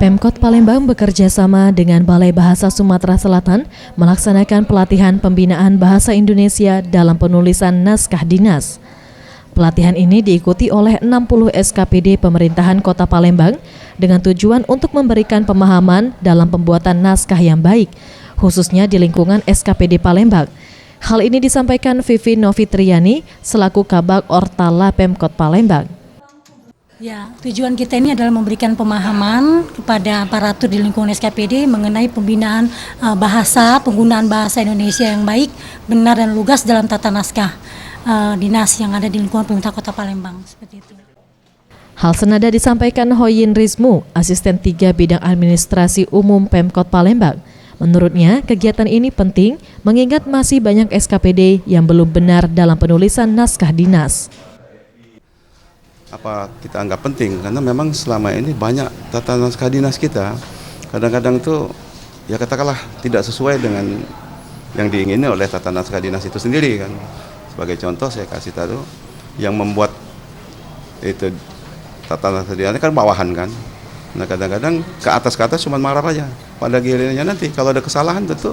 Pemkot Palembang bekerja sama dengan Balai Bahasa Sumatera Selatan melaksanakan pelatihan pembinaan bahasa Indonesia dalam penulisan naskah dinas. Pelatihan ini diikuti oleh 60 SKPD pemerintahan Kota Palembang dengan tujuan untuk memberikan pemahaman dalam pembuatan naskah yang baik, khususnya di lingkungan SKPD Palembang. Hal ini disampaikan Vivi Novitriani selaku Kabag Ortala Pemkot Palembang. Ya, tujuan kita ini adalah memberikan pemahaman kepada aparatur di lingkungan SKPD mengenai pembinaan penggunaan bahasa Indonesia yang baik, benar dan lugas dalam tata naskah dinas yang ada di lingkungan pemerintah Kota Palembang, seperti itu. Hal senada disampaikan Hoyin Rizmu, Asisten 3 Bidang Administrasi Umum Pemkot Palembang. Menurutnya, kegiatan ini penting mengingat masih banyak SKPD yang belum benar dalam penulisan naskah dinas. Apa kita anggap penting karena memang selama ini banyak tata naskah dinas kita kadang-kadang tuh ya katakanlah tidak sesuai dengan yang diingini oleh tata naskah dinas itu sendiri kan. Sebagai contoh saya kasih tahu yang membuat itu tata naskah dinas kan bawahan kan. Nah kadang-kadang ke atas cuma marah aja. Pada gilirannya nanti kalau ada kesalahan tentu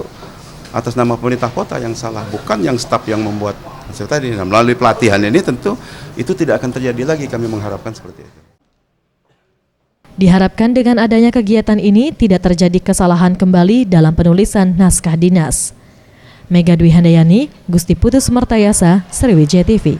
atas nama pemerintah kota yang salah, bukan yang staf yang membuat hasil tadi. Nah, melalui pelatihan ini tentu itu tidak akan terjadi lagi, kami mengharapkan seperti itu. Diharapkan dengan adanya kegiatan ini tidak terjadi kesalahan kembali dalam penulisan naskah dinas. Mega Dwi Handayani, Gusti Putus Mertayasa, Sriwijaya TV.